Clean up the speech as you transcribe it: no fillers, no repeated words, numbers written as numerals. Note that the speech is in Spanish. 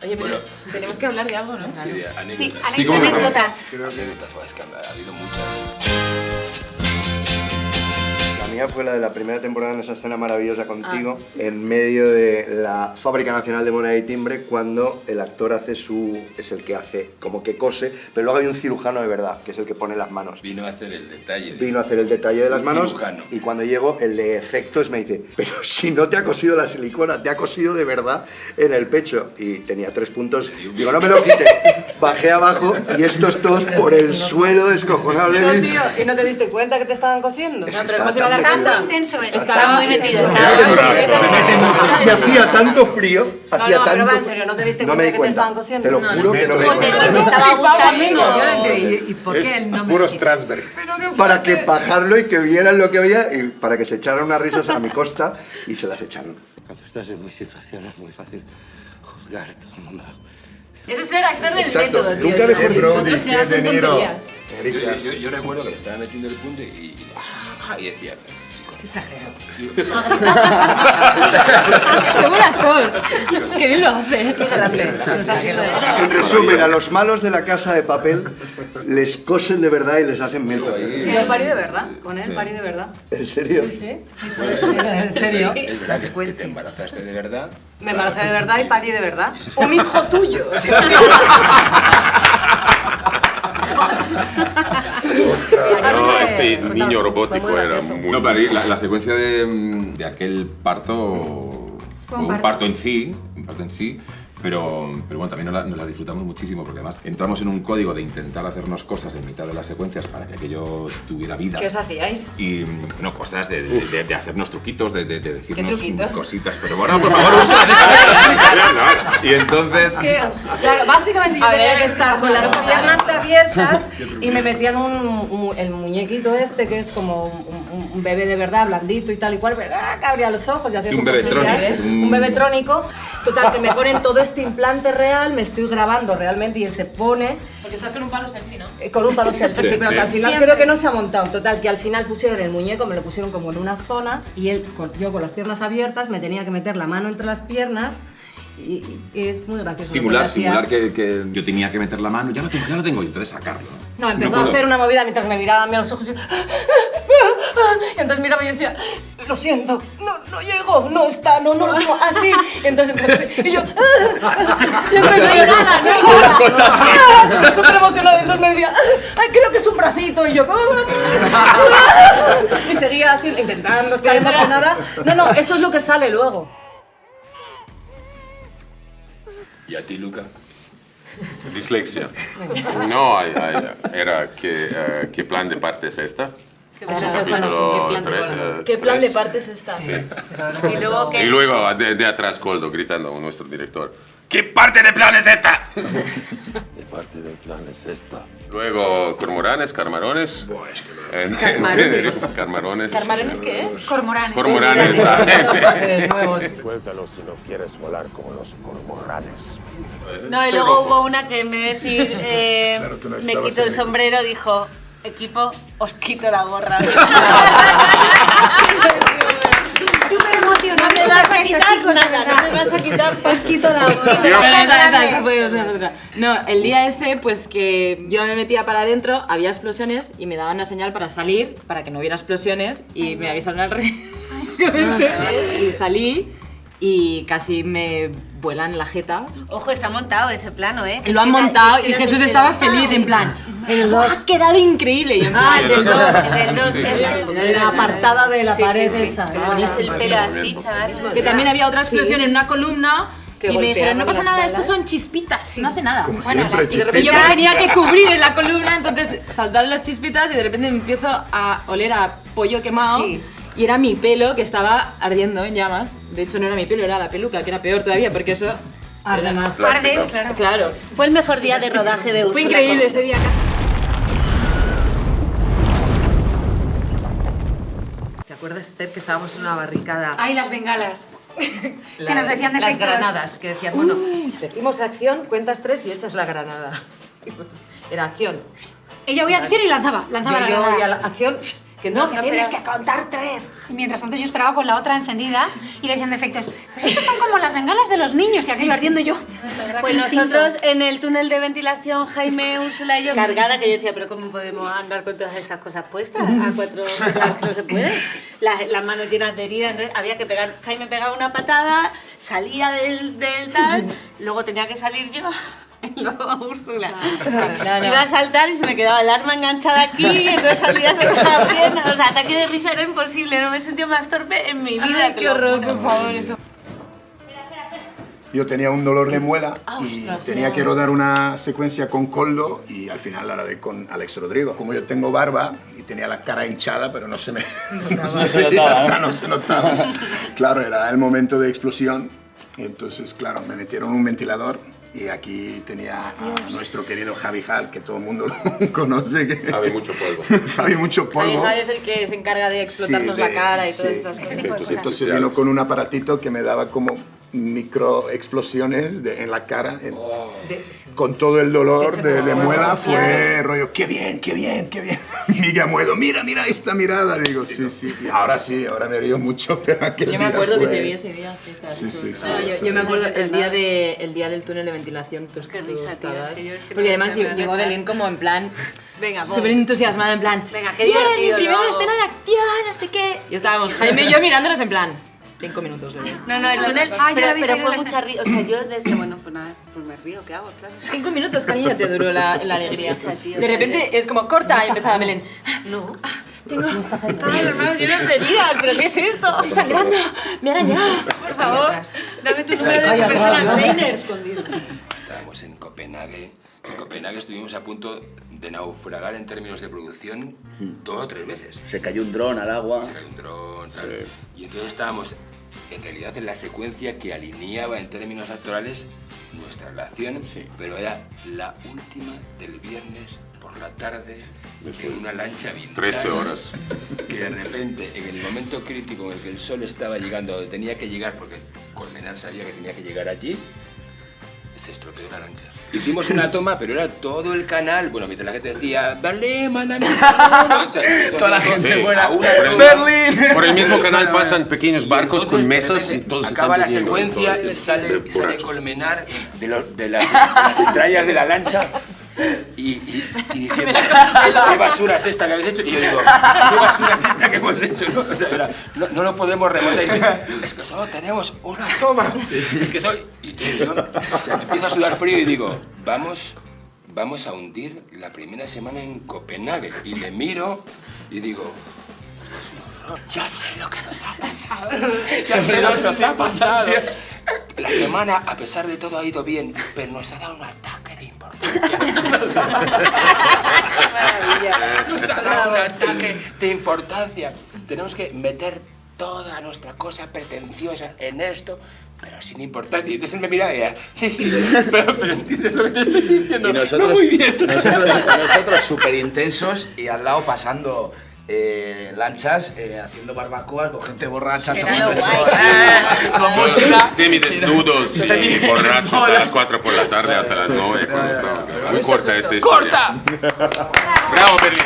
Oye, pero tenemos que hablar de algo, ¿no? Sí, de anécdotas. Sí, anécdotas. Creo que anécdotas, es que ha habido muchas. La mía fue la de la primera temporada en esa escena maravillosa contigo, en medio de la Fábrica Nacional de Moneda y Timbre, cuando el actor es el que hace, como que cose, pero luego hay un cirujano de verdad, que es el que pone las manos. Vino a hacer el detalle. Vino a hacer el detalle de las manos cirujano. y cuando llego, el de efectos me dice, pero si no te ha cosido la silicona, te ha cosido de verdad en el pecho. Y tenía 3 puntos. Digo, no me lo quites. Bajé abajo y estos todos por el suelo descojonados de No, mí. tío, ¿y no te diste cuenta que te estaban cosiendo? Es que No, pero ¿cómo se estaba va a dar tan cuenta? Muy intenso, Estaba muy metido. Y hacía tanto frío, hacía no, pero tanto... va, en serio, ¿no te diste No me cuenta di que te cuenta. estaban cosiendo? Te lo No, juro que no me di O te cuenta. estaba gustando. Yo no entiendo. ¿Y por qué no me Puro lo quitas? Strasberg. Para que bajarlo y que vieran lo que había y para que se echaran unas risas a mi costa y se las echaron. Cuando estás en mi situación es muy fácil juzgar a todo el mundo. Eso es ser actor del Exacto, método, tío. nunca mejor dicho. Brody, Nosotros qué ya De son Niro. tonterías. Yo recuerdo que le estaba metiendo el punto y decía... Qué exagerado. ¡Qué buen actor! ¡Qué bien lo hace! ¡Qué grande! Lo está haciendo de verdad. En resumen, a los malos de la Casa de Papel les cosen de verdad y les hacen mil. Sí, yo parí de verdad. Con él parí de verdad. ¿En serio? Sí, sí. ¿En serio? Es verdad que te embarazaste de verdad. Me embaracé de verdad y parí de verdad. ¡Un hijo tuyo! No, este Cuéntalo niño tú, robótico fue muy era gracioso. muy... No, pero la secuencia de aquel parto fue un parto en sí, pero bueno, también nos la disfrutamos muchísimo porque además entramos en un código de intentar hacernos cosas en mitad de las secuencias para que aquello tuviera vida. ¿Qué os hacíais? Y no, cosas de hacernos truquitos, de decirnos truquitos? cositas, pero bueno, por favor, usa. Y entonces... Claro, básicamente yo tenía que estar con las piernas abiertas y me metían el muñequito este que es como un bebé de verdad, blandito y tal y cual, ¿verdad? Que abría los ojos y hacía Sí, un sus bebetrónico. cosillas, un bebetrónico. Total, que me ponen todo este implante real, me estoy grabando realmente y él se pone... Porque estás con un palo selfie, ¿no? Con un palo selfie, sí, pero que al final Siempre. creo que no se ha montado. Total, que al final pusieron el muñeco, me lo pusieron como en una zona y él, yo con las piernas abiertas, me tenía que meter la mano entre las piernas y es muy gracioso. Simular simular que yo tenía que meter la mano, ya lo tengo, y entonces sacarlo. No, empezó puedo. a hacer una movida mientras me miraba a mí a los ojos y... y entonces miraba y decía, lo siento, no llego, no está, no lo tengo, así. Y entonces empecé, y yo... y entonces yo, nada, súper emocionada. Entonces me decía, ay, creo que es un bracito. Y yo... y seguía intentando estar emocionada. No, eso es lo que sale luego. ¿Y a ti, Luca? Dislexia. No, era ¿qué plan de parte es esta? Capítulo ¿Qué plan de 3. parte es esta? Sí. Y luego Y luego de atrás Coldo gritando a nuestro director. ¿Qué parte de plan es esta? ¿Qué parte del plan es esta? Luego cormoranes, carmarones. Carmarones. Carmarones. ¿Carmarones qué es? cormoranes. Cormoranes. nuevos. Cuéntanos si no quieres volar como los cormoranes. No, y luego hubo una que en vez de decir Claro, tú no me estabas quito el en el- sombrero, dijo equipo, os quito la gorra. Súper emocionante. No me vas a quitar nada, no me vas a quitar. Os quito la gorra. Pero esa puede ser otra. No, el día ese, pues que yo me metía para adentro, había explosiones y me daban una señal para salir, para que no hubiera explosiones, y me avisaron al rey. Y salí y casi me vuelan la jeta. Ojo, está montado ese plano, ¿eh? Lo han montado y Jesús estaba feliz, en plan, ha quedado increíble. Y yo, Ah, el del 2. El 2, La apartada de la pared esa. que ponéis el pelo así, chaval. que también había otra explosión en una columna. Que Y me dijeron, no golpeaban pasa las nada, balas. estos son chispitas, no hace nada. Como siempre, y chispitas. yo me tenía que cubrir en la columna, entonces saltaron las chispitas y de repente me empiezo a oler a pollo quemado. Sí. Y era mi pelo que estaba ardiendo en llamas. De hecho, no era mi pelo, era la peluca, que era peor todavía, porque eso... Arde más. Arde, claro. Claro. Fue el mejor día de rodaje de Úrsula. Fue increíble ese día. ¿Te acuerdas, Esther, que estábamos en una barricada? ¡Ay, las bengalas! Que nos decían las defectos. granadas, que decían, bueno, Decimos acción, cuentas 3 y echas la granada. Era acción. Ella voy a decir y lanzaba la Yo granada. y a la acción Que no, que tienes que contar 3. Y mientras tanto yo esperaba con la otra encendida y decían de efectos, pero estos son como las bengalas de los niños y aquello ardiendo yo. Pues nosotros en el túnel de ventilación, Jaime, Úrsula y yo, cargada, que yo decía, pero ¿cómo podemos andar con todas estas cosas puestas? A 4 horas que no se puede. Las manos llenas de heridas, entonces había que pegar. Jaime pegaba una patada, salía del tal, luego tenía que salir yo. Y luego Úrsula iba a saltar y se me quedaba el arma enganchada aquí y entonces salía sobre la pierna. O sea, ataque de risa era imposible, no me he sentido más torpe en mi vida. Ay, qué horror, por favor, eso. Yo tenía un dolor de muela y tenía que rodar una secuencia con Koldo y al final la rodé con Alex Rodrigo. Como yo tengo barba y tenía la cara hinchada, pero no se me no se notaba. Claro, era el momento de explosión y entonces, claro, me metieron un ventilador. Y aquí tenía a nuestro querido Javi Hall, que todo el mundo lo conoce. Que... Javi mucho polvo. Javi mucho polvo. Javi es el que se encarga de explotarnos la cara y todas esas cosas. Entonces vino con un aparatito que me daba como microexplosiones en la cara. Con todo el dolor de muela fue rollo, qué bien, qué bien, qué bien. Miguel Amuedo, mira esta mirada. Digo, sí. Y ahora me río mucho, pero aquel Yo me acuerdo día que te vi ese día. Sí. Sí. Yo me acuerdo el día del túnel de ventilación, tú estabas. Porque además llegó Belén como en plan... Venga, súper entusiasmada, en plan... Venga, qué bien, divertido, primera luego. escena de acción, no sé qué. Y estábamos Jaime y yo mirándonos en plan... 5 minutos, Belén. No, el túnel, pero fue la mucha risa. O sea, yo decía, bueno, pues nada, pues me río, ¿qué hago? Claro. 5 minutos, cariño, te duró la alegría. Esa, tío, De repente es como corta y empezaba Belén. No. Tengo... Ay, hermano, yo no tenía, pero ¿qué es esto? Estoy sangrando, me han arañado. Por favor, dame tus números de personal trainer. Estábamos en Copenhague. En Copenhague estuvimos a punto de naufragar en términos de producción 2 o 3 veces. Se cayó un dron al agua. Se cayó un dron, tal. Y entonces estábamos, en realidad, en la secuencia que alineaba en términos actorales nuestra relación, pero era la última del viernes por la tarde en una lancha vintage. 13 horas. Que de repente, en el momento crítico en el que el sol estaba llegando a donde tenía que llegar, porque Colmenar sabía que tenía que llegar allí, se estropeó la lancha. Hicimos una toma, pero era todo el canal. Bueno, mientras la gente decía, dale, mándame. Toda la gente buena. ¡Berlín! Por el mismo canal pasan pequeños barcos con mesas y todos acaba la están bebiendo secuencia y sale Colmenar de las entrañas de la lancha. Y dije, ¿qué basura es esta que habéis hecho? Y yo digo, ¿qué basura es esta que hemos hecho? No, o sea, no lo podemos remontar. Y dice, es que solo tenemos una toma. Es que soy... Y yo o sea, empiezo a sudar frío y digo, vamos a hundir la primera semana en Copenhague. Y le miro y digo, ya sé lo que nos ha pasado. Ya sé lo que nos ha pasado. La semana, a pesar de todo, ha ido bien, pero nos ha dado un ataque de importancia. Nos ha dado un ataque de importancia. Tenemos que meter toda nuestra cosa pretenciosa en esto, pero sin importancia. Y entonces él me miraba y decía, sí, pero entiendes lo que te estoy diciendo. Y nosotros, no muy bien. nosotros súper intensos y al lado pasando lanchas, haciendo barbacoas con gente borracha, tomando el sol, con música. Semidesnudos y borrachos a las 4 por la tarde hasta las 9 cuando estábamos. Muy corta esta historia. ¡Corta! ¡Bravo, Berlín!